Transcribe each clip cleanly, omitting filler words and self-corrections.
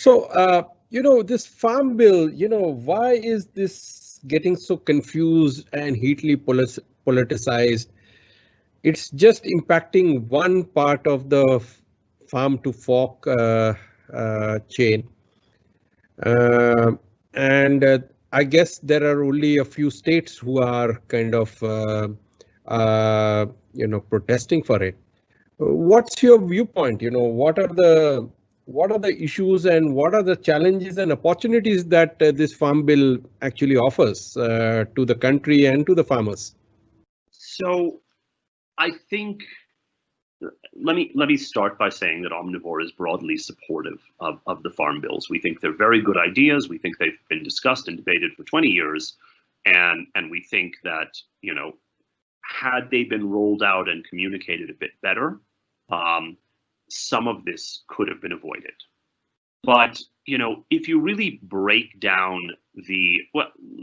So, this farm bill, why is this getting so confused and heatedly politicized? It's just impacting one part of the farm to fork chain. Uh, and I guess there are only a few states who are kind of, protesting for it. What's your viewpoint? What are the issues and what are the challenges and opportunities that this farm bill actually offers to the country and to the farmers? So I think let me start by saying that Omnivore is broadly supportive of the farm bills. We think they're very good ideas. We think they've been discussed and debated for 20 years. And we think that, had they been rolled out and communicated a bit better, some of this could have been avoided. But, if you really break down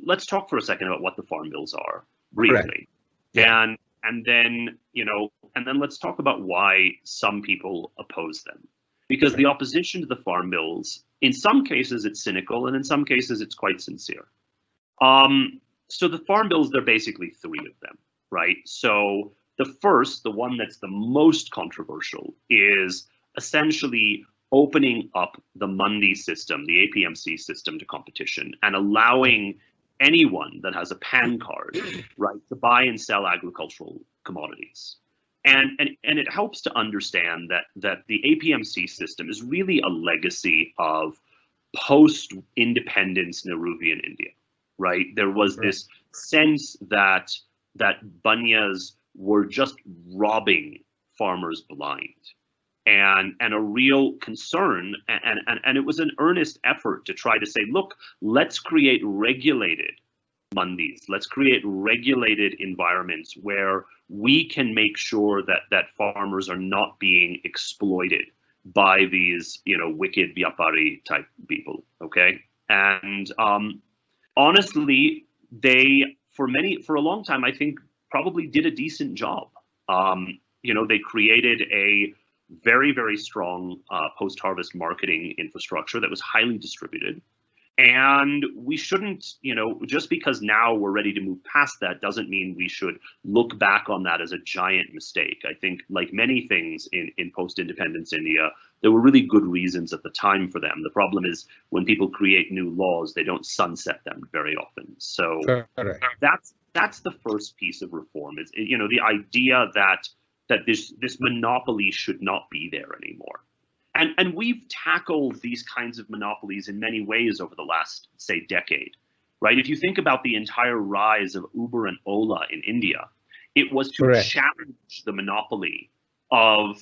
let's talk for a second about what the farm bills are briefly. Yeah. And then, and then let's talk about why some people oppose them. Because the opposition to the farm bills, in some cases it's cynical, and in some cases it's quite sincere. So the farm bills, there are basically three of them, right? So the first, the one that's the most controversial, is essentially opening up the Mandi system, the APMC system, to competition and allowing anyone that has a PAN card, right, to buy and sell agricultural commodities. And it helps to understand that the APMC system is really a legacy of post-independence Nehruvian India, right? There was this sense that banyas were just robbing farmers blind. And a real concern, and it was an earnest effort to try to say, look, let's create regulated mandis. Let's create regulated environments where we can make sure that farmers are not being exploited by these, wicked vyapari type people. Okay, and honestly, they for a long time, I think, probably did a decent job. They created a very, very strong post-harvest marketing infrastructure that was highly distributed. And we shouldn't, just because now we're ready to move past that doesn't mean we should look back on that as a giant mistake. I think, like many things in post-independence India, there were really good reasons at the time for them. The problem is when people create new laws, they don't sunset them very often. So that's the first piece of reform, is, the idea that this monopoly should not be there anymore. And we've tackled these kinds of monopolies in many ways over the last, say, decade, right? If you think about the entire rise of Uber and Ola in India, it was to challenge the monopoly of,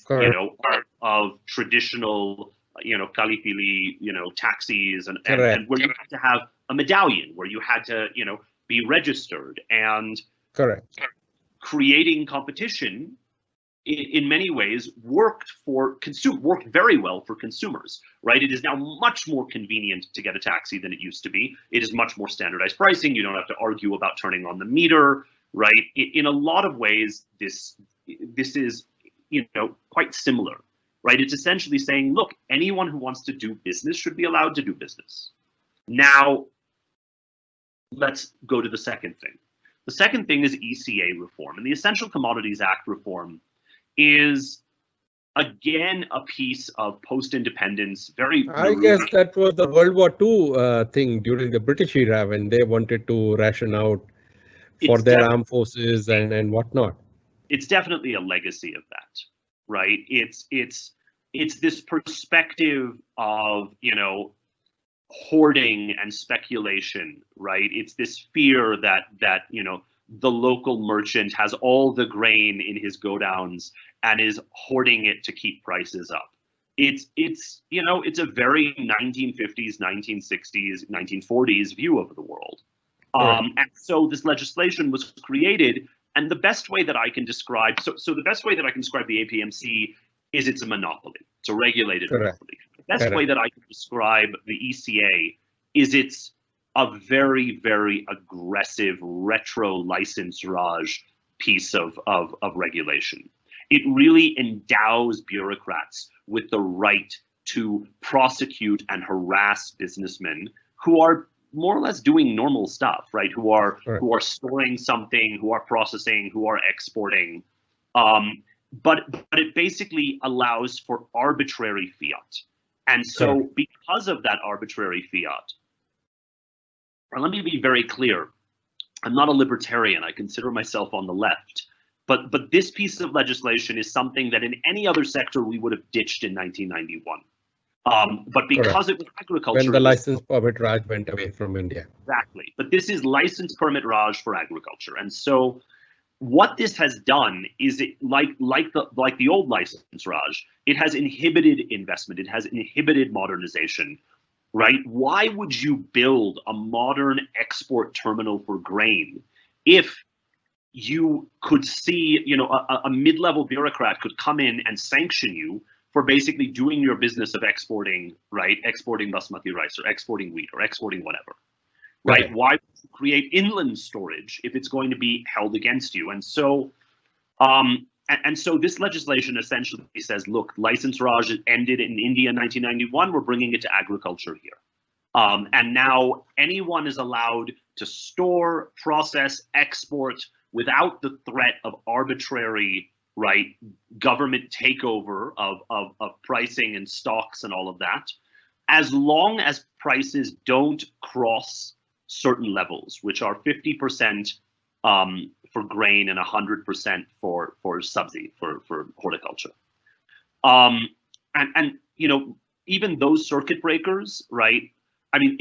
of traditional, kalipili, taxis, and where you had to have a medallion, where you had to, be registered, and creating competition in many ways worked very well for consumers, right? It is now much more convenient to get a taxi than it used to be. It is much more standardized pricing. You don't have to argue about turning on the meter, right? In a lot of ways, this is, quite similar, right? It's essentially saying, look, anyone who wants to do business should be allowed to do business. Now, let's go to the second thing. The second thing is ECA reform, and the Essential Commodities Act reform is, again, a piece of post-independence. I guess that was the World War II thing during the British era, when they wanted to ration out for their armed forces and whatnot. It's definitely a legacy of that, right? It's this perspective of, hoarding and speculation, right? It's this fear that the local merchant has all the grain in his godowns and is hoarding it to keep prices up. It's a very 1950s, 1960s, 1940s view of the world. And so this legislation was created, and the best way that I can describe, so the best way that I can describe the APMC is it's a monopoly. It's a regulated monopoly. The best way that I can describe the ECA is it's a very, very aggressive retro license raj piece of regulation. It really endows bureaucrats with the right to prosecute and harass businessmen who are more or less doing normal stuff, right? Who are storing something, who are processing, who are exporting. But it basically allows for arbitrary fiat. And so because of that arbitrary fiat, and let me be very clear, I'm not a libertarian, I consider myself on the left, but this piece of legislation is something that in any other sector we would have ditched in 1991. But because it was agriculture— when the license permit Raj went away from India. Exactly, but this is license permit Raj for agriculture. And so what this has done is, it, like the old license Raj, it has inhibited investment, it has inhibited modernization, right? Why would you build a modern export terminal for grain if you could see, a mid-level bureaucrat could come in and sanction you for basically doing your business of exporting, right? Exporting basmati rice or exporting wheat or exporting whatever, right? Why would you create inland storage if it's going to be held against you? And so, so this legislation essentially says, look, license Raj ended in India in 1991. We're bringing it to agriculture here. And now anyone is allowed to store, process, export without the threat of arbitrary, right, government takeover of pricing and stocks and all of that, as long as prices don't cross certain levels, which are 50% for grain and 100% for subsidy, for horticulture. And even those circuit breakers, right? I mean,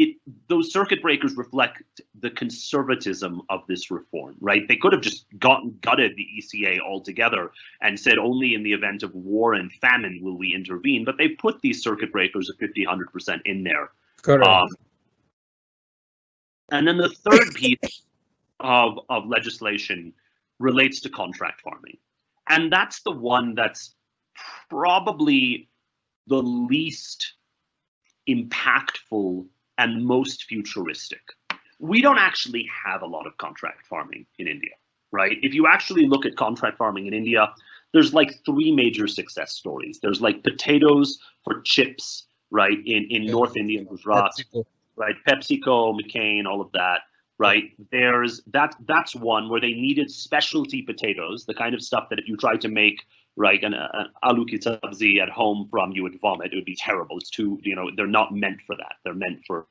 those circuit breakers reflect the conservatism of this reform, right? They could have just gutted the ECA altogether and said only in the event of war and famine will we intervene, but they put these circuit breakers of 50, 100% in there. Correct. And then the third piece of legislation relates to contract farming. And that's the one that's probably the least impactful and most futuristic. We don't actually have a lot of contract farming in India, right? If you actually look at contract farming in India, there's like 3 major success stories. There's like potatoes for chips, right? In North India, Gujarat, right? PepsiCo, McCain, all of that, right? That's one where they needed specialty potatoes, the kind of stuff that if you tried to make, right, an aloo ki sabzi at home from, you would vomit. It would be terrible. It's too, they're not meant for that. They're meant for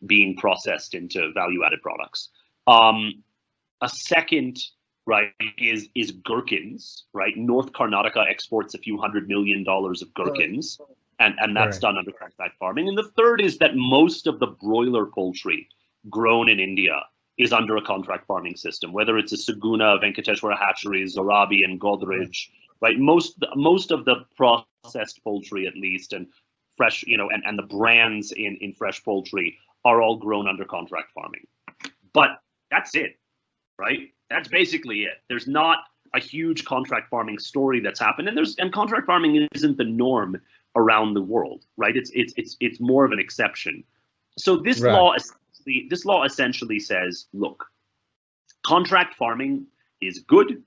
being processed into value-added products. A second, right, is gherkins, right? North Karnataka exports a few $100 million of gherkins, and that's done under contract farming. And the third is that most of the broiler poultry grown in India is under a contract farming system, whether it's a Saguna, Venkateshwara hatcheries, Zorabi, and Godrej, right? Most of the processed poultry, at least, and fresh, and the brands in fresh poultry are all grown under contract farming. But that's it, right? That's basically it. There's not a huge contract farming story that's happened, and contract farming isn't the norm around the world, right? It's more of an exception. So this law essentially says, look, contract farming is good.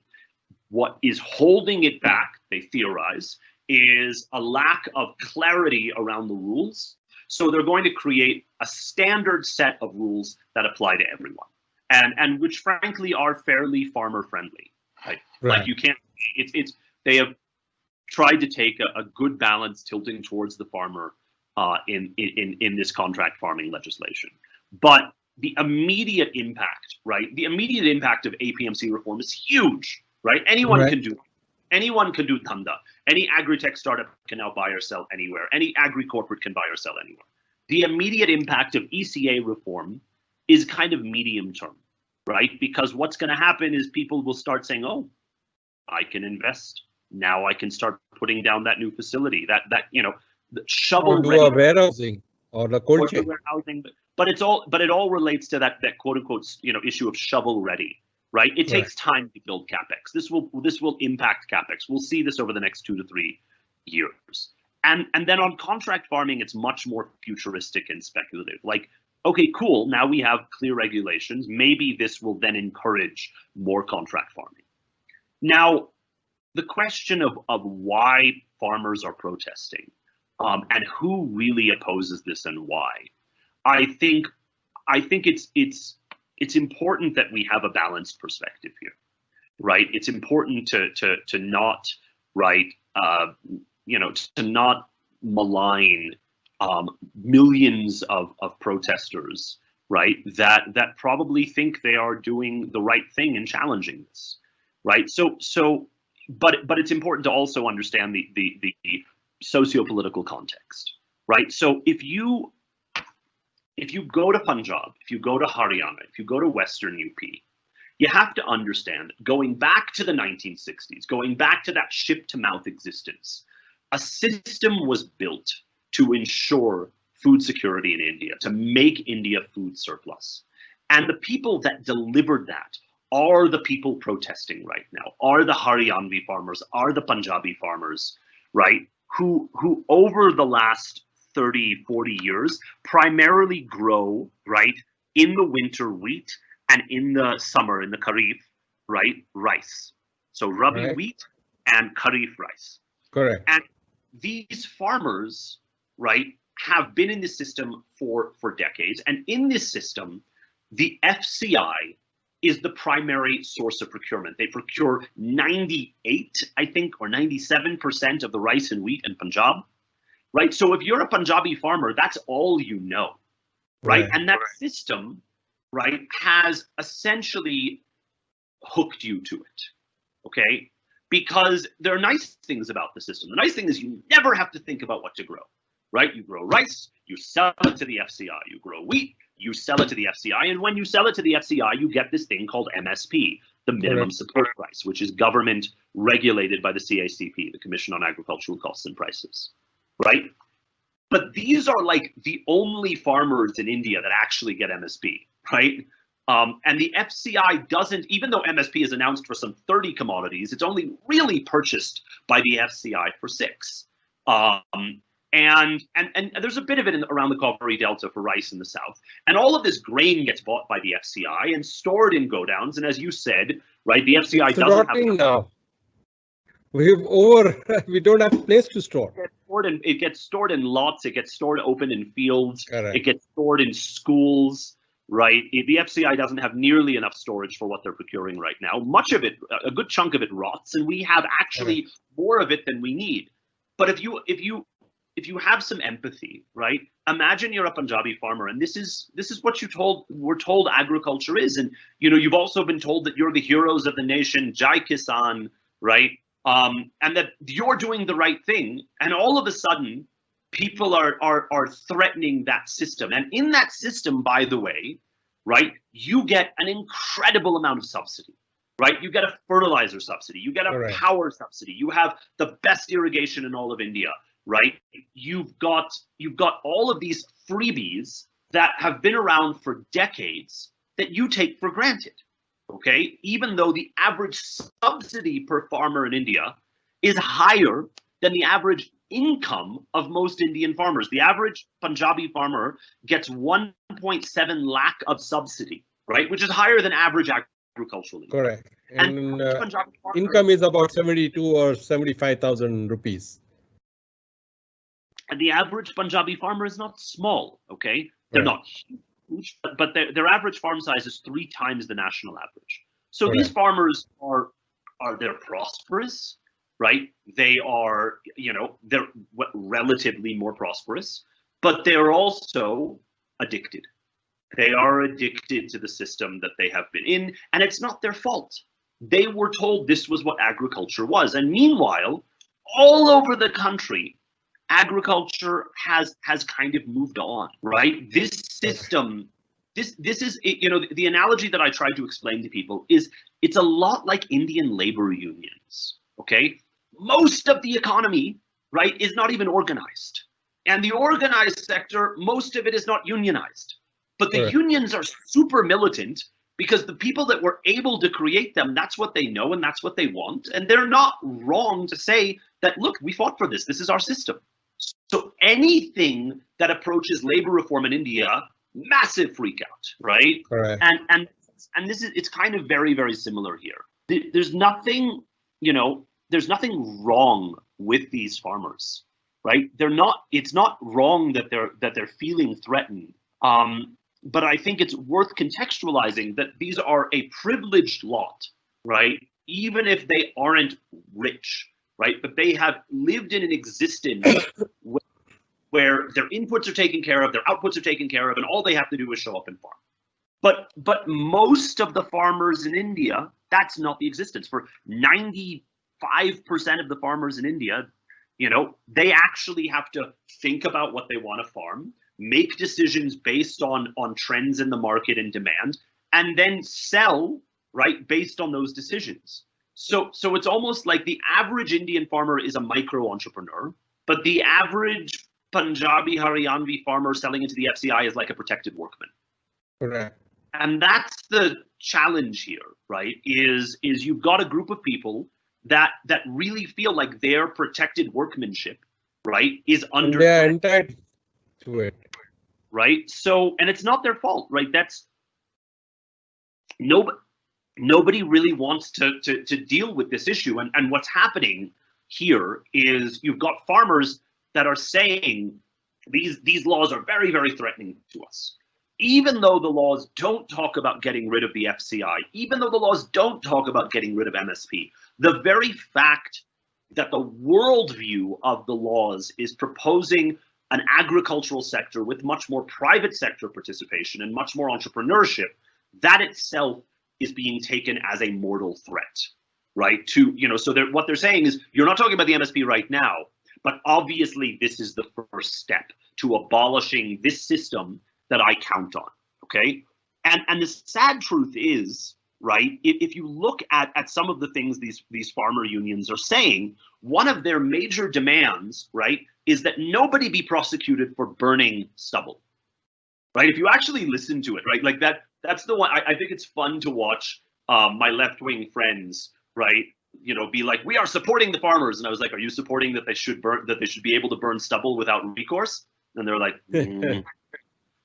What is holding it back, they theorize, is a lack of clarity around the rules. So they're going to create a standard set of rules that apply to everyone, and which frankly are fairly farmer friendly. Right? Like you can't. They have tried to take a good balance, tilting towards the farmer in this contract farming legislation. But the immediate impact, right? The immediate impact of APMC reform is huge. Right? Anyone can do Thanda. Any agri-tech startup can now buy or sell anywhere. Any agri-corporate can buy or sell anywhere. The immediate impact of ECA reform is kind of medium term, right? Because what's going to happen is people will start saying, oh, I can invest. Now I can start putting down that new facility, that the shovel ready. Or do a warehousing or the cold chain. Warehousing, but it all relates to that quote unquote, issue of shovel ready. Right, it takes time to build capex. This will impact capex. We'll see this over the next 2 to 3 years. And then on contract farming, it's much more futuristic and speculative. Like, okay, cool. Now we have clear regulations. Maybe this will then encourage more contract farming. Now, the question of why farmers are protesting. and who really opposes this and why. I think it's important that we have a balanced perspective here, right? It's important to not, right, to not malign millions of protesters, right, that probably think they are doing the right thing in challenging this, right? But it's important to also understand the socio-political context, right? So if you go to Punjab, if you go to Haryana, if you go to Western UP, you have to understand, going back to the 1960s, going back to that ship-to-mouth existence, a system was built to ensure food security in India, to make India food surplus. And the people that delivered that are the people protesting right now, are the Haryanvi farmers, are the Punjabi farmers, right? Who over the last 30, 40 years primarily grow, right, in the winter wheat and in the summer, in the Kharif, right, rice. So Rabi wheat and Kharif rice. Correct. And these farmers, right, have been in this system for decades. And in this system, the FCI is the primary source of procurement. They procure 98, I think, or 97% of the rice and wheat in Punjab, right? So if you're a Punjabi farmer, that's all you know, right? And that system, right, has essentially hooked you to it, okay? Because there are nice things about the system. The nice thing is you never have to think about what to grow, right? You grow rice, you sell it to the FCI. You grow wheat, you sell it to the FCI. And when you sell it to the FCI, you get this thing called MSP, the minimum support price, which is government regulated by the CACP, the Commission on Agricultural Costs and Prices, right? But these are like the only farmers in India that actually get MSP, right? And the FCI doesn't, even though MSP is announced for some 30 commodities, it's only really purchased by the FCI for 6. And there's a bit of it around the Cauvery Delta for rice in the south. And all of this grain gets bought by the FCI and stored in godowns. And as you said, right, the FCI doesn't have now. We don't have place to store. It gets stored in lots. It gets stored open in fields. Correct. It gets stored in schools, right? The FCI doesn't have nearly enough storage for what they're procuring right now. Much of it, a good chunk of it rots, and we have actually more of it than we need. But if you have some empathy, right? Imagine you're a Punjabi farmer, and this is what we're told agriculture is, and you've also been told that you're the heroes of the nation, Jai Kisan, right? And that you're doing the right thing, and all of a sudden, people are threatening that system. And in that system, by the way, right, you get an incredible amount of subsidy, right? You get a fertilizer subsidy, you get a power subsidy, you have the best irrigation in all of India, right? You've got all of these freebies that have been around for decades that you take for granted. Okay, even though the average subsidy per farmer in India is higher than the average income of most Indian farmers. The average Punjabi farmer gets 1.7 lakh of subsidy, right, which is higher than average agricultural income. Correct. And income is about 72 or 75,000 rupees. And the average Punjabi farmer is not small, okay? They're not huge, but their average farm size is 3 times the national average. So these farmers they're prosperous, right? They are, they're relatively more prosperous, but they're also addicted. They are addicted to the system that they have been in, and it's not their fault. They were told this was what agriculture was. And meanwhile, all over the country, agriculture has kind of moved on, right? This system, this is, the analogy that I try to explain to people is it's a lot like Indian labor unions, okay? Most of the economy, right, is not even organized. And the organized sector, most of it is not unionized. But the unions are super militant because the people that were able to create them, that's what they know and that's what they want. And they're not wrong to say that, look, we fought for this. This is our system. So anything that approaches labor reform in India, massive freak out, right? Correct. And this is, it's kind of very, very similar here. There's nothing, there's nothing wrong with these farmers. right? It's not wrong that they're feeling threatened. But I think it's worth contextualizing that these are a privileged lot, right? Even if they aren't rich, right? But they have lived in an existence where their inputs are taken care of, their outputs are taken care of, and all they have to do is show up and farm. But most of the farmers in India, that's not the existence. For 95% of the farmers in India, they actually have to think about what they want to farm, make decisions based on trends in the market and demand, and then sell, right, based on those decisions. So it's almost like the average Indian farmer is a micro entrepreneur, but the average Punjabi Haryanvi farmer selling into the FCI is like a protected workman. Correct. And that's the challenge here, right? Is you've got a group of people that really feel like their protected workmanship, right, is under they're entitled to it, right? So, and it's not their fault, right? That's nobody really wants to deal with this issue. And what's happening here is you've got farmers that are saying these laws are very, very threatening to us. Even though the laws don't talk about getting rid of the FCI, even though the laws don't talk about getting rid of MSP, the very fact that the worldview of the laws is proposing an agricultural sector with much more private sector participation and much more entrepreneurship, that itself is being taken as a mortal threat, right? So what they're saying is, you're not talking about the MSP right now, but obviously this is the first step to abolishing this system that I count on, okay? And the sad truth is, right, if you look at some of the things these farmer unions are saying, one of their major demands, right, is that nobody be prosecuted for burning stubble, right? If you actually listen to it, right, like that's the one. I think it's fun to watch my left-wing friends, right, be like, we are supporting the farmers, and I was like, are you supporting that they should be able to burn stubble without recourse? And they're like,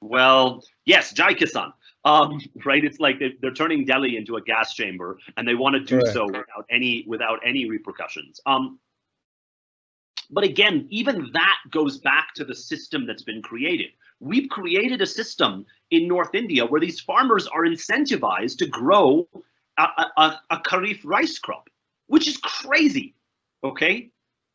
well, yes, Jai Kisan, right? It's like they're turning Delhi into a gas chamber, and they want to do so without any repercussions. But again, even that goes back to the system that's been created. We've created a system in North India where these farmers are incentivized to grow a kharif rice crop, which is crazy, okay?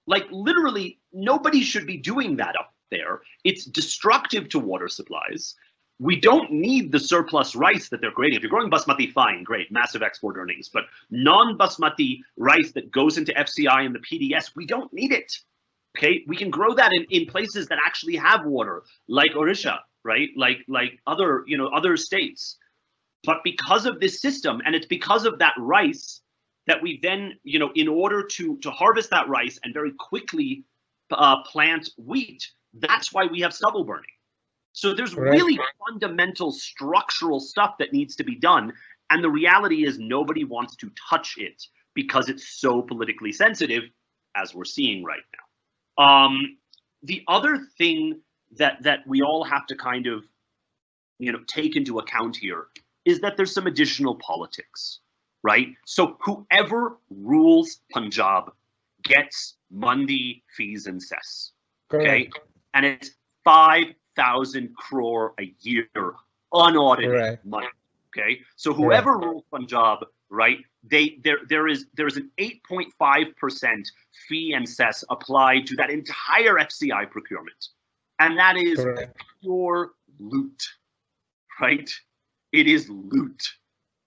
Like literally nobody should be doing that up there. It's destructive to water supplies. We don't need the surplus rice that they're creating. If you're growing basmati, fine, great, massive export earnings. But non-basmati rice that goes into FCI and the PDS, we don't need it. Okay, we can grow that in places that actually have water, like Odisha, right? Like other other states. But because of this system, and it's because of that rice that we then in order to harvest that rice and very quickly plant wheat, that's why we have stubble burning. So there's really fundamental structural stuff that needs to be done. And the reality is nobody wants to touch it because it's so politically sensitive, as we're seeing right now. The other thing that we all have to kind of take into account here is that there's some additional politics, right? So whoever rules Punjab gets mandi, fees, and cess. Okay, and it's 5,000 crore a year unaudited money. Okay, so whoever rules Punjab, right? There is an 8.5% fee and cess applied to that entire FCI procurement, and that is pure loot, right? It is loot,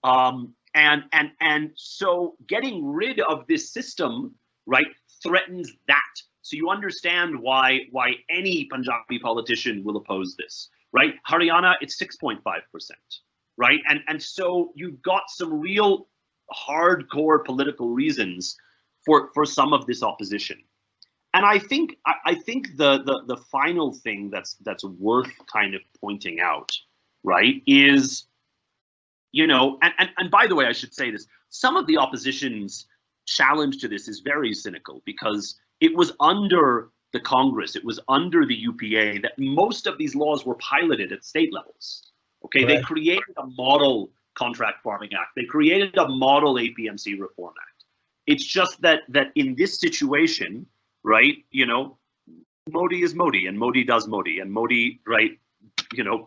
and so getting rid of this system, right, threatens that. So you understand why any Punjabi politician will oppose this, right? Haryana, it's 6.5%, right? And so you've got some real hardcore political reasons for some of this opposition. And I think the final thing that's worth kind of pointing out, right, is, and by the way, I should say this, some of the opposition's challenge to this is very cynical, because it was under the Congress, it was under the UPA that most of these laws were piloted at state levels. Okay, they created a model Contract Farming Act. They created a model APMC Reform Act. It's just that in this situation, right, Modi is Modi, and Modi does Modi, and Modi, right,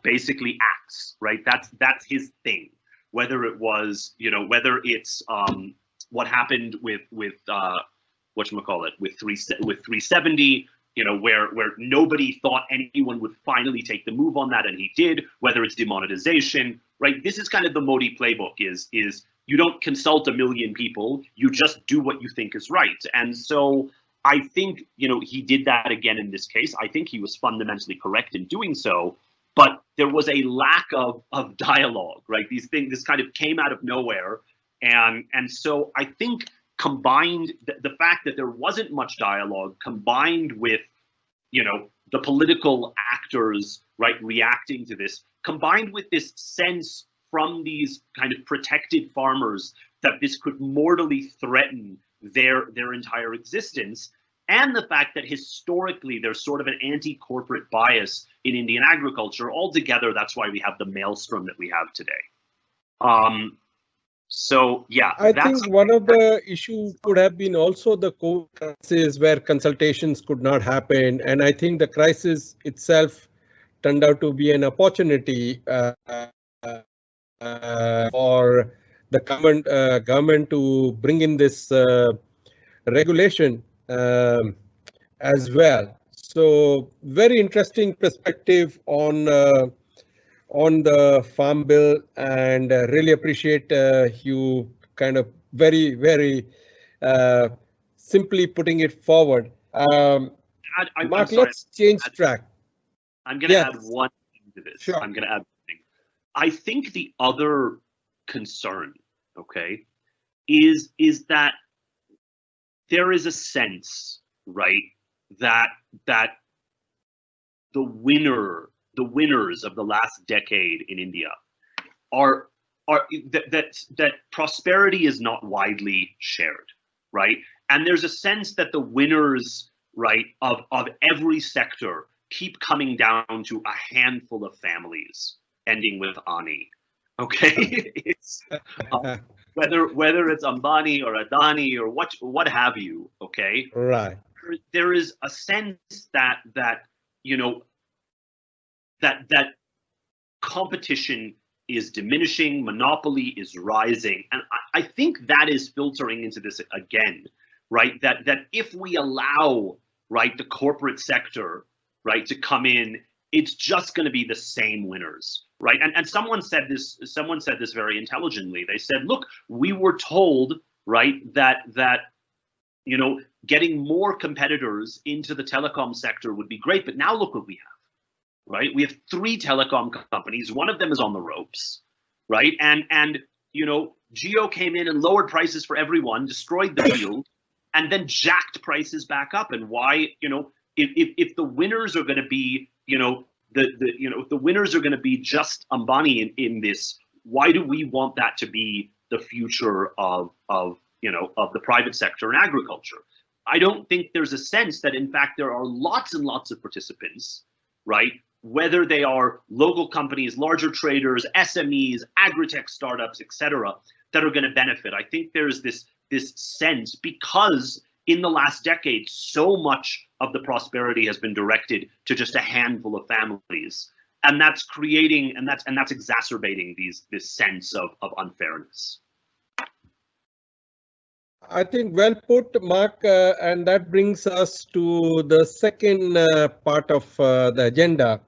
basically acts, right? That's his thing. Whether it was, whether it's what happened with whatchamacallit, with 370, where nobody thought anyone would finally take the move on that, and he did. Whether it's demonetization, right? This is kind of the Modi playbook. Is you don't consult a million people, you just do what you think is right. And so I think, he did that again in this case. I think he was fundamentally correct in doing so, but there was a lack of dialogue, right? This kind of came out of nowhere. And so I think combined, the fact that there wasn't much dialogue combined with, the political actors, right, reacting to this, combined with this sense from these kind of protected farmers that this could mortally threaten their entire existence, and the fact that historically there's sort of an anti-corporate bias in Indian agriculture. Altogether, that's why we have the maelstrom that we have today. So yeah, I think one of the issues could have been also the COVID crisis, where consultations could not happen, and I think the crisis itself turned out to be an opportunity for the government to bring in this regulation as well. So very interesting perspective on the farm bill, and really appreciate you kind of very simply putting it forward. Mark, let's change track. I'm going to add one thing to this. Sure. I'm going to add one thing. I think the other concern, okay, is that there is a sense, right, that the winners of the last decade in India are that prosperity is not widely shared, right? And there's a sense that the winners, right, of every sector keep coming down to a handful of families ending with Ani. Okay, it's whether it's Ambani or Adani or what have you. Okay, right. There is a sense that that competition is diminishing, monopoly is rising, and I think that is filtering into this again, right? That if we allow, right, the corporate sector, right, to come in, it's just going to be the same winners, right? And someone said this very intelligently. They said, look, we were told, right, that getting more competitors into the telecom sector would be great, but now look what we have, right? We have 3 telecom companies. One of them is on the ropes, right? And Jio came in and lowered prices for everyone, destroyed the field, and then jacked prices back up. And why, if the winners are going to be, if the winners are going to be just Ambani in this, why do we want that to be the future of the private sector in agriculture? I don't think there's a sense that, in fact, there are lots and lots of participants, right? Whether they are local companies, larger traders, SMEs, agri-tech startups, etc., that are going to benefit. I think there's this sense, because in the last decade, so much of the prosperity has been directed to just a handful of families, and that's creating and that's exacerbating this sense of unfairness. I think well put, Mark, and that brings us to the second part of the agenda,